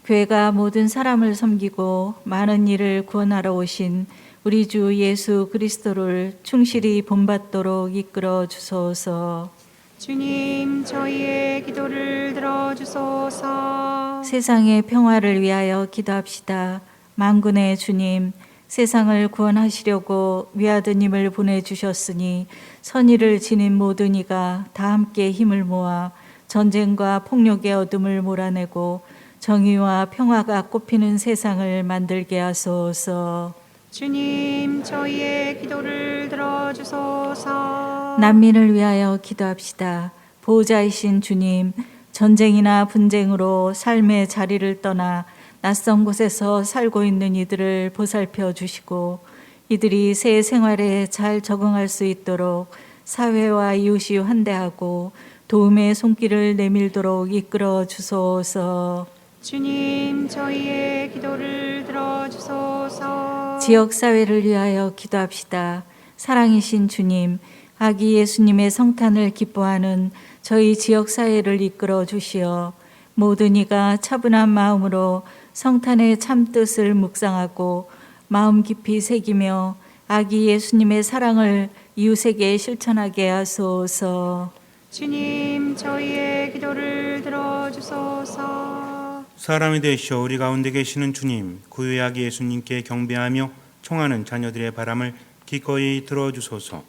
교회가 모든 사람을 섬기고 많은 일을 구원하러 오신 우리 주 예수 그리스도를 충실히 본받도록 이끌어 주소서. 주님, 저희의 기도를 들어주소서. 세상의 평화를 위하여 기도합시다. 만군의 주님, 세상을 구원하시려고 위아드님을 보내주셨으니 선의를 지닌 모든 이가 다 함께 힘을 모아 전쟁과 폭력의 어둠을 몰아내고 정의와 평화가 꽃피는 세상을 만들게 하소서. 주님, 저희의 기도를 들어주소서. 난민을 위하여 기도합시다. 보호자이신 주님, 전쟁이나 분쟁으로 삶의 자리를 떠나 낯선 곳에서 살고 있는 이들을 보살펴 주시고 이들이 새 생활에 잘 적응할 수 있도록 사회와 이웃이 환대하고 도움의 손길을 내밀도록 이끌어 주소서. 주님, 저희의 기도를 들어주소서. 지역 사회를 위하여 기도합시다. 사랑이신 주님, 아기 예수님의 성탄을 기뻐하는 저희 지역 사회를 이끌어 주시어 모든 이가 차분한 마음으로 성탄의 참뜻을 묵상하고 마음 깊이 새기며 아기 예수님의 사랑을 이웃에게 실천하게 하소서. 주님, 저희의 기도를 들어주소서. 사람이 되시어 우리 가운데 계시는 주님, 구유의 아기 예수님께 경배하며 청하는 자녀들의 바람을 기꺼이 들어주소서.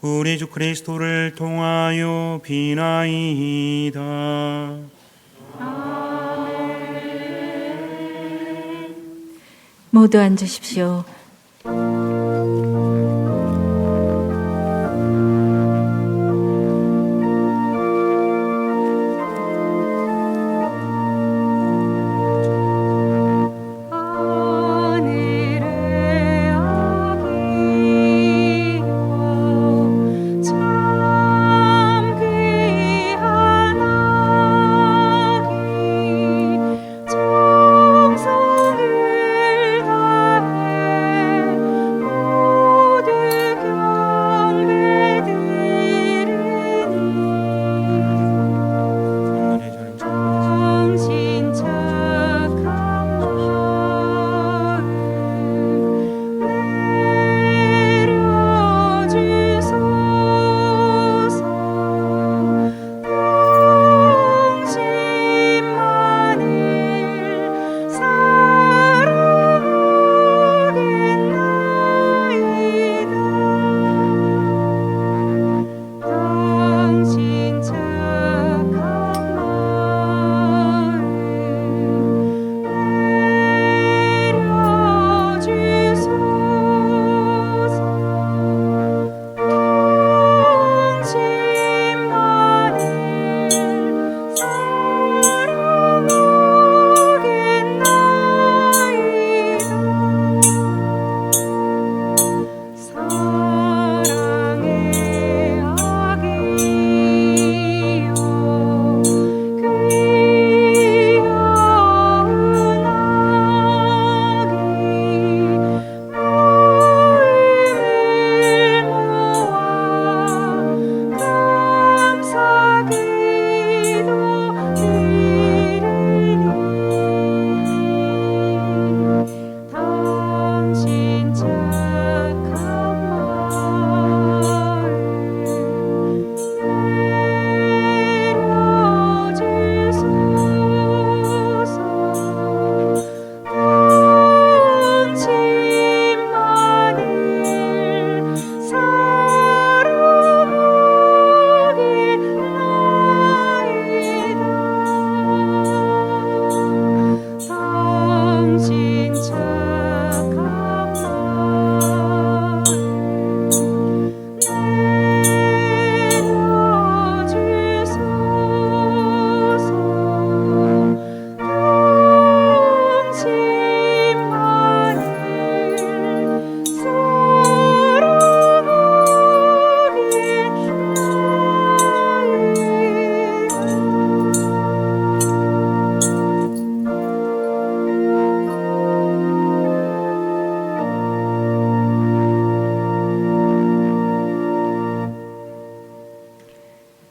우리 주 그리스도를 통하여 비나이다. 모두 앉으십시오. 정성을 다해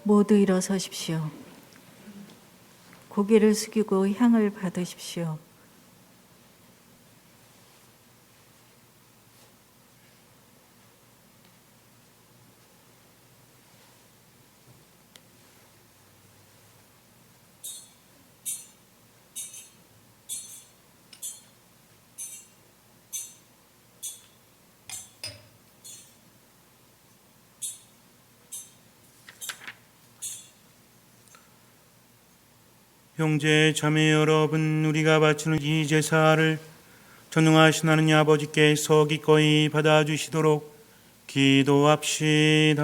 모두 일어서십시오. 고개를 숙이고 향을 받으십시오. 형제 자매 여러분, 우리가 바치는 이 제사를 전능하신 하나님 아버지께서 기꺼이 받아주시도록 기도합시다.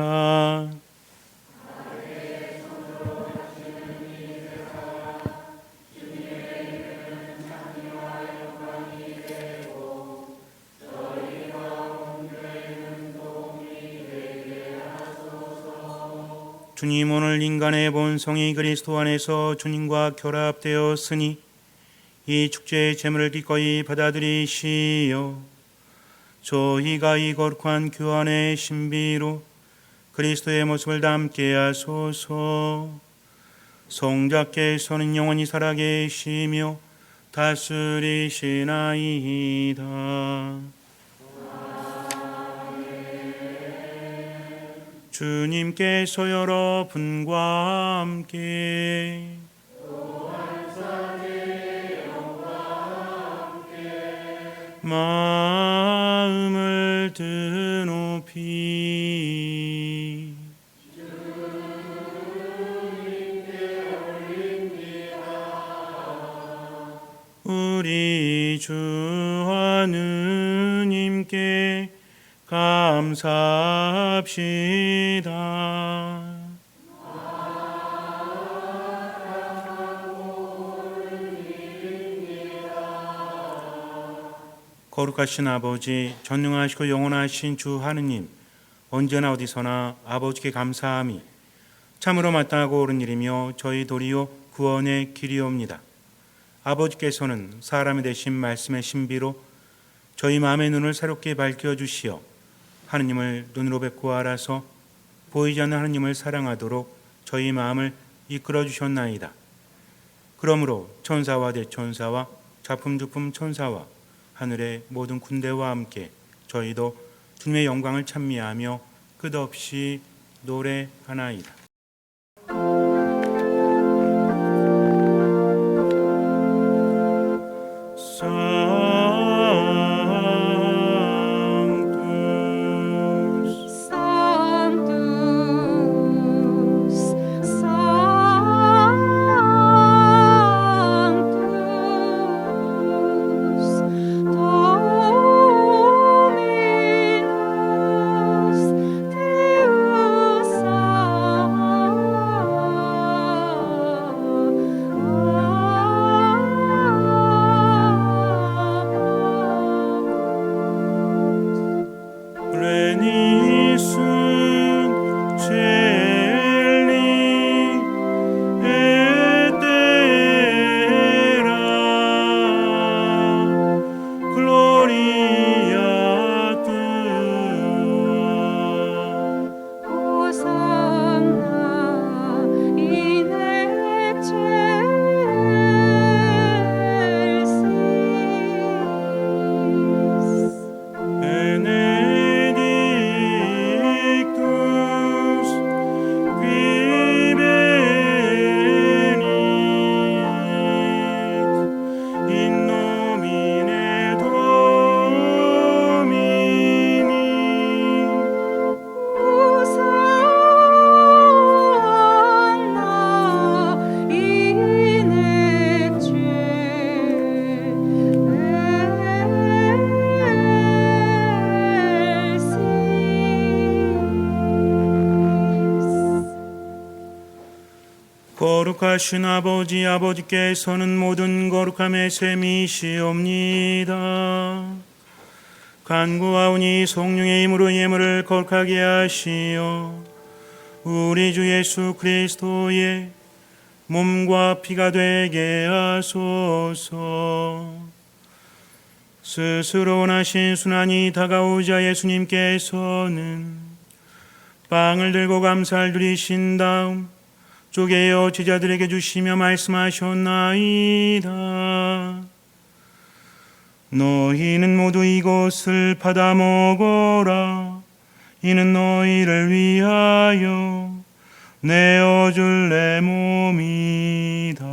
주님, 오늘 인간의 본성이 그리스도 안에서 주님과 결합되었으니 이 축제의 제물을 기꺼이 받아들이시어 저희가 이 거룩한 교환의 신비로 그리스도의 모습을 담게 하소서. 성자께서는 영원히 살아계시며 다스리시나이다. 주님께서 여러분과 함께 마음을 드높이 우리 주 하느님께 감사합시다. 거룩하신 아버지, 전능하시고 영원하신 주 하느님, 언제나 어디서나 아버지께 감사함이 참으로 마땅하고 옳은 일이며 저희 도리요 구원의 길이옵니다. 아버지께서는 사람이 되신 말씀의 신비로 저희 마음의 눈을 새롭게 밝혀주시어 하느님을 눈으로 뵙고 알아서 보이지 않는 하느님을 사랑하도록 저희 마음을 이끌어 주셨나이다. 그러므로 천사와 대천사와 자품주품 천사와 하늘의 모든 군대와 함께 저희도 주님의 영광을 찬미하며 끝없이 노래하나이다. 거룩하신 아버지, 아버지께서는 모든 거룩함의 셈이시옵니다. 간구하오니 성령의 힘으로 예물을 거룩하게 하시어 우리 주 예수 그리스도의 몸과 피가 되게 하소서. 스스로 원하신 순환이 다가오자 예수님께서는 빵을 들고 감사를 드리신 다음 쪼개어 제자들에게 주시며 말씀하셨나이다. 너희는 모두 이것을 받아 먹어라. 이는 너희를 위하여 내어줄 내 몸이다.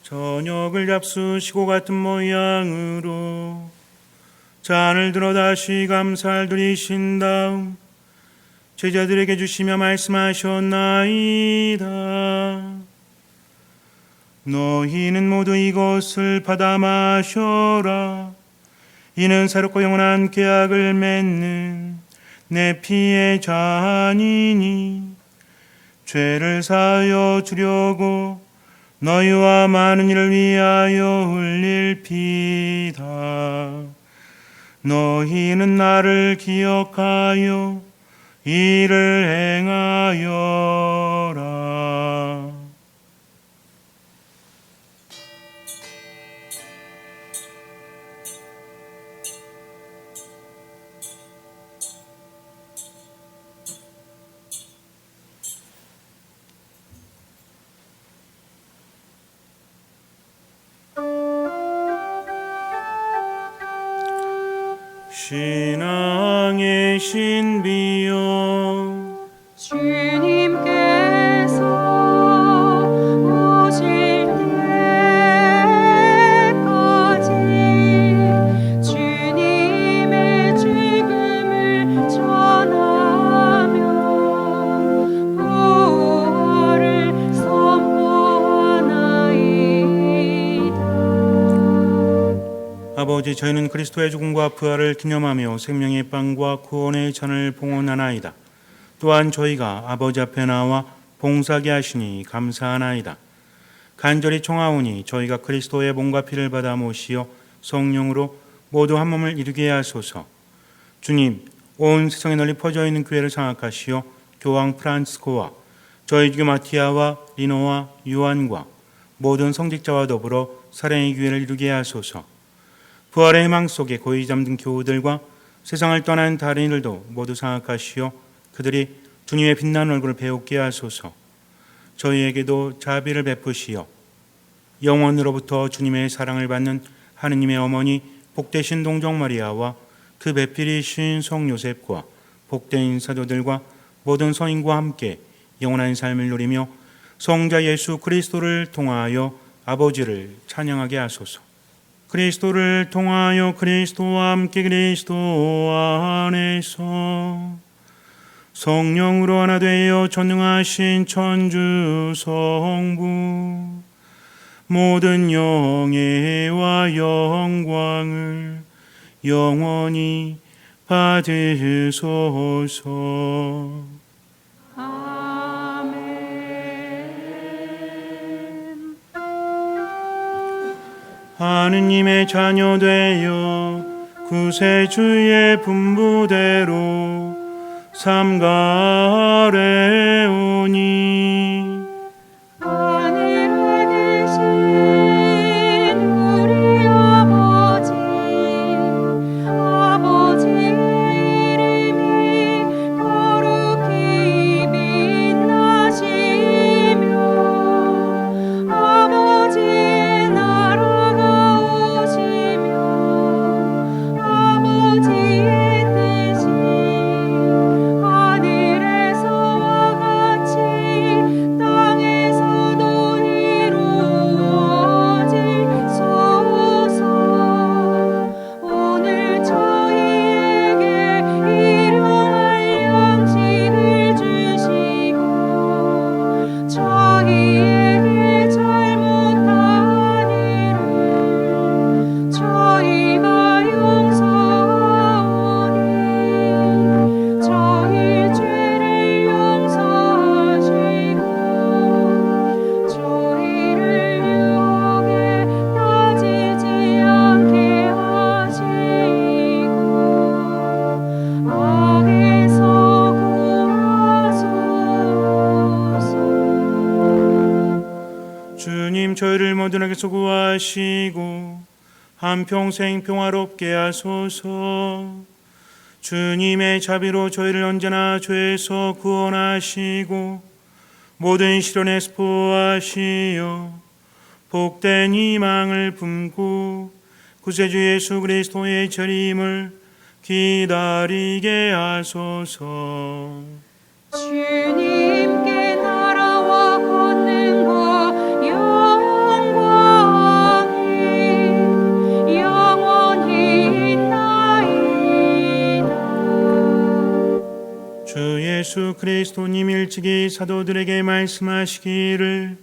저녁을 잡수시고 같은 모양으로 잔을 들어 다시 감사를 드리신 다음 제자들에게 주시며 말씀하셨나이다. 너희는 모두 이것을 받아 마셔라. 이는 새롭고 영원한 계약을 맺는 내 피의 잔이니 죄를 사하여 주려고 너희와 많은 이를 위하여 흘릴 피다. 너희는 나를 기억하여 이를 행하여라. 신앙의 신비여 주님께서 오실 때까지 주님의 죽음을 전하며 부활을 선포하나이다. 아버지, 저희는 그리스도의 죽음과 부활을 기념하며 생명의 빵과 구원의 잔을 봉헌하나이다. 또한 저희가 아버지 앞에 나와 봉사하게 하시니 감사하나이다. 간절히 청하오니 저희가 그리스도의 몸과 피를 받아 모시어 성령으로 모두 한 몸을 이루게 하소서. 주님, 온 세상에 널리 퍼져 있는 교회를 장악하시어 교황 프란치스코와 저희 주교 마티아와 리노와 요한과 모든 성직자와 더불어 사랑의 교회를 이루게 하소서. 부활의 희망 속에 고이 잠든 교우들과 세상을 떠난 다른 이들도 모두 장악하시어 그들이 주님의 빛나는 얼굴을 배우게 하소서. 저희에게도 자비를 베푸시어 영원으로부터 주님의 사랑을 받는 하느님의 어머니 복되신 동정 마리아와 그 배필이신 성 요셉과 복된 사도들과 모든 성인과 함께 영원한 삶을 누리며 성자 예수 그리스도를 통하여 아버지를 찬양하게 하소서. 그리스도를 통하여 그리스도와 함께 그리스도 안에서 성령으로 하나 되어 전능하신 천주 성부 모든 영예와 영광을 영원히 받으소서. 아멘. 하느님의 자녀 되어 구세주의 분부대로 삼가래오니 하늘에 계신 우리 아버지, 아버지의 이름이 거룩히 빛나시며 아버지의 나라가 오시며 아버지의 뜻이 하늘에서와 같이 악에서 구하시고 한평생 평화롭게 하소서. 주님의 자비로 저희를 언제나 죄에서 구원하시고 모든 시련에서 보호하시어 복된 희망을 품고 구세주 예수 그리스도의 재림을 기다리게 하소서. 주님께 나라와 권능과 영광이 영원히 있나이다. 주 예수 그리스도님 일찍이 사도들에게 말씀하시기를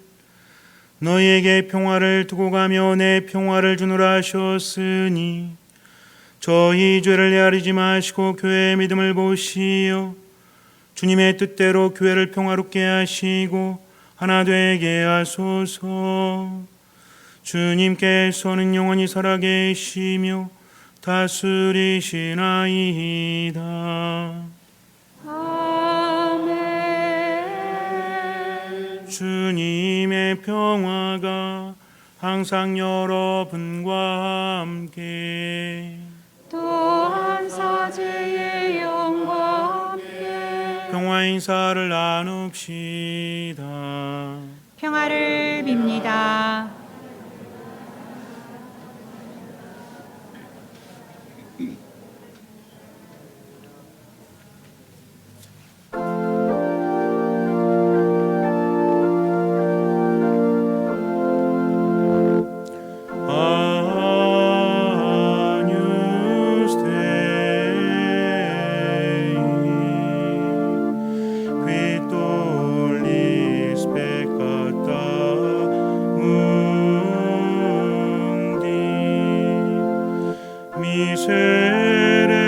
너희에게 평화를 두고 가며 내 평화를 주노라 하셨으니 저희 죄를 헤아리지 마시고 교회의 믿음을 보시어 주님의 뜻대로 교회를 평화롭게 하시고 하나 되게 하소서. 주님께서는 영원히 살아계시며 다스리시나이다. 아멘. 주님의 평화가 항상 여러분과 함께 또한 사제의 영과 함께 평화 인사를 나눕시다. 평화를 빕니다. Agnus Dei, qui tollis peccata mundi, miserere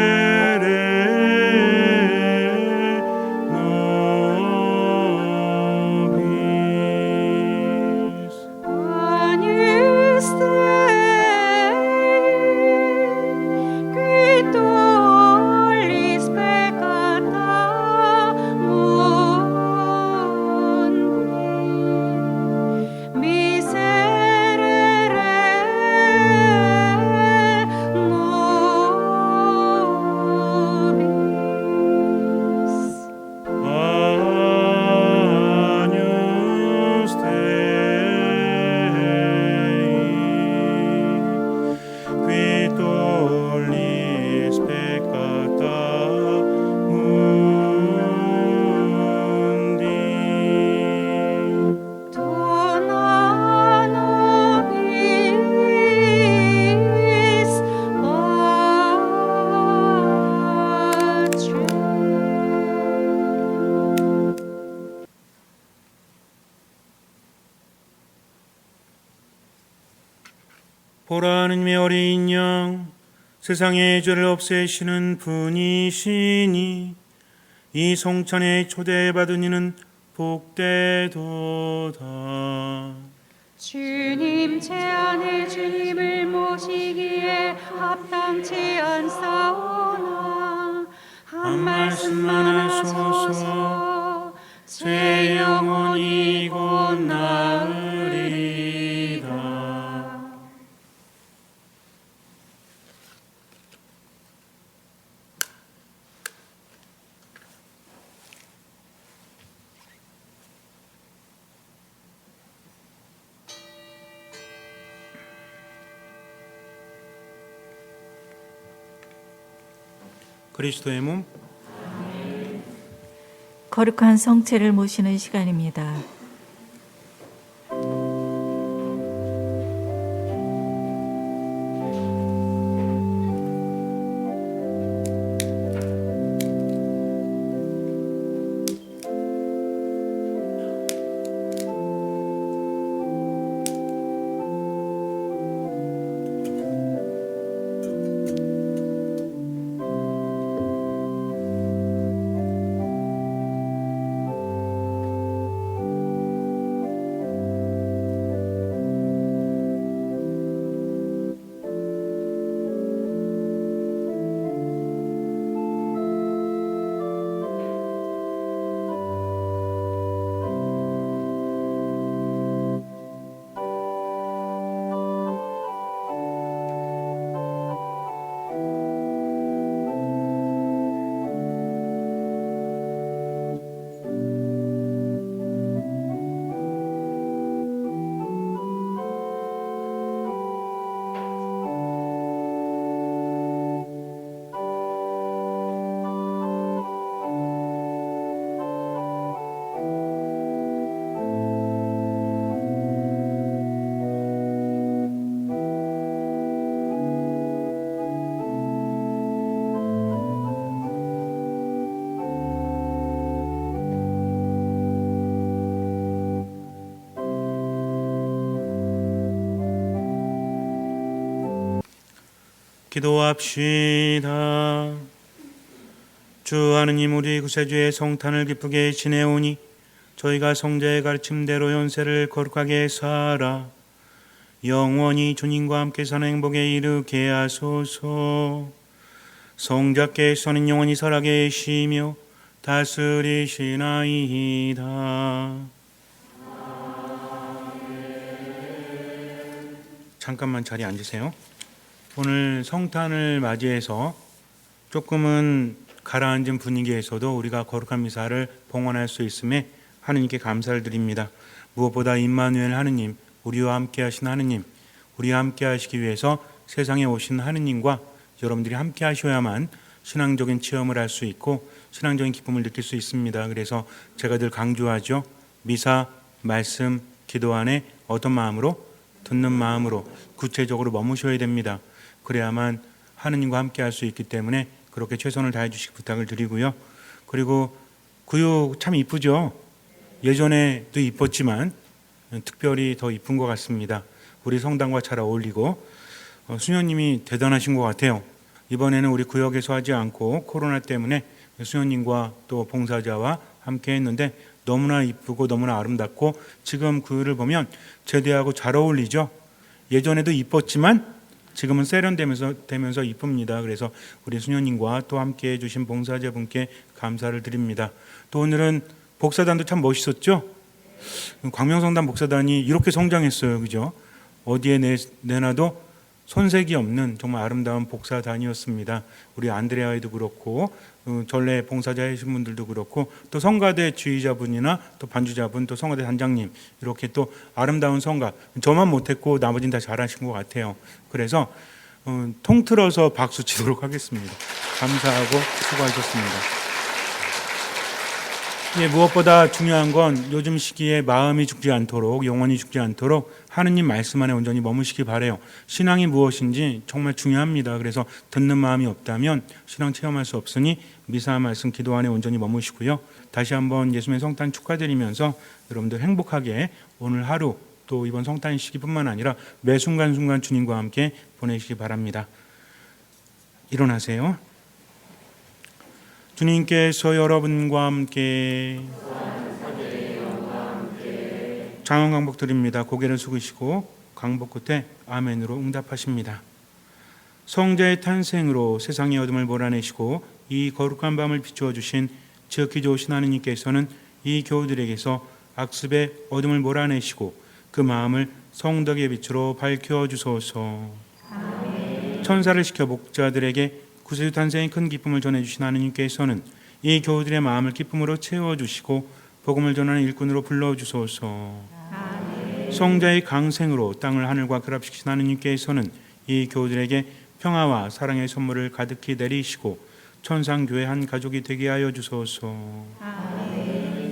nobis. Agnus Dei, qui tollis peccata mundi, miserere nobis. Agnus Dei, qui tollis peccata mundi. Dona nobis pacem. 보라 하느님의 어린 양 세상의 죄를 없애시는 분이시니 이 성찬에 초대받은 이는 복되도다. 주님 제 안에 주님을 모시기에 합당치 않사오나 한 말씀만 하소서. 제 영혼이 곧 나으리이다. 그리스도의 몸 거룩한 성체를 모시는 시간입니다. 기도합시다. 주 하느님, 우리 구세주의 성탄을 기쁘게 지내오니 저희가 성자의 가르침대로 연세를 거룩하게 살아 영원히 주님과 함께 사는 행복에 이르게 하소서. 성자께서는 영원히 살아계시며 다스리시나이다. 잠깐만 자리에 앉으세요. 오늘 성탄을 맞이해서 조금은 가라앉은 분위기에서도 우리가 거룩한 미사를 봉헌할 수 있음에 하느님께 감사를 드립니다. 무엇보다 임마누엘 하느님, 우리와 함께 하신 하느님, 우리와 함께 하시기 위해서 세상에 오신 하느님과 여러분들이 함께 하셔야만 신앙적인 체험을 할 수 있고 신앙적인 기쁨을 느낄 수 있습니다. 그래서 제가 늘 강조하죠. 미사, 말씀, 기도 안에 어떤 마음으로? 듣는 마음으로 구체적으로 머무셔야 됩니다. 그래야만 하느님과 함께 할 수 있기 때문에 그렇게 최선을 다해 주시기 부탁을 드리고요. 그리고 구육 참 이쁘죠? 예전에도 이뻤지만 특별히 더 이쁜 것 같습니다. 우리 성당과 잘 어울리고 수녀님이 대단하신 것 같아요. 이번에는 우리 구역에서 하지 않고 코로나 때문에 수녀님과 또 봉사자와 함께 했는데 너무나 이쁘고 너무나 아름답고 지금 그를 보면 제대하고 잘 어울리죠. 예전에도 이뻤지만 지금은 세련되면서 이쁩니다. 그래서 우리 수녀님과 또 함께 해주신 봉사자분께 감사를 드립니다. 또 오늘은 복사단도 참 멋있었죠. 광명성당 복사단이 이렇게 성장했어요. 그죠? 어디에 내놔도 손색이 없는 정말 아름다운 복사단이었습니다. 우리 안드레아이도 그렇고 전래 봉사자 해주신 분들도 그렇고 또 성가대 주의자분이나 또 반주자분 또 성가대 단장님 이렇게 또 아름다운 성가 저만 못했고 나머지는 다 잘하신 것 같아요. 그래서 통틀어서 박수 치도록 하겠습니다. 감사하고 수고하셨습니다. 예, 무엇보다 중요한 건 요즘 시기에 마음이 죽지 않도록 영원히 죽지 않도록 하느님 말씀 안에 온전히 머무시기 바라요. 신앙이 무엇인지 정말 중요합니다. 그래서 듣는 마음이 없다면 신앙 체험할 수 없으니 미사 말씀 기도 안에 온전히 머무시고요. 다시 한번 예수님의 성탄 축하드리면서 여러분들 행복하게 오늘 하루 또 이번 성탄 시기뿐만 아니라 매 순간순간 주님과 함께 보내시기 바랍니다. 일어나세요. 주님께서 여러분과 함께 장원 강복 드립니다. 고개를 숙이시고 강복 끝에 아멘으로 응답하십니다. 성자의 탄생으로 세상의 어둠을 몰아내시고 이 거룩한 밤을 비추어 주신 지극히 좋으신 하느님께서는 이 교우들에게서 악습의 어둠을 몰아내시고 그 마음을 성덕의 빛으로 밝혀 주소서. 천사를 시켜 목자들에게 구세주 탄생의 큰 기쁨을 전해주신 하느님께서는 이 교우들의 마음을 기쁨으로 채워주시고 복음을 전하는 일꾼으로 불러주소서. 성자의 강생으로 땅을 하늘과 결합시키신 하느님께서는 이 교우들에게 평화와 사랑의 선물을 가득히 내리시고 천상교회 한 가족이 되게 하여 주소서.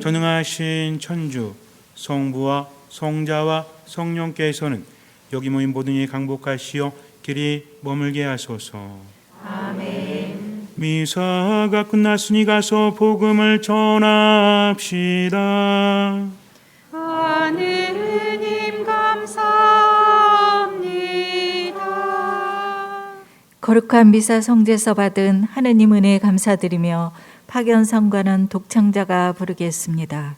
전능하신 천주 성부와 성자와 성령께서는 여기 모인 모든 이 강복하시어 길이 머물게 하소서. 미사가 끝났으니 가서 복음을 전합시다. 하느님 감사합니다. 거룩한 미사 성제서 받은 하느님 은혜에 감사드리며 파견성가는 독창자가 부르겠습니다.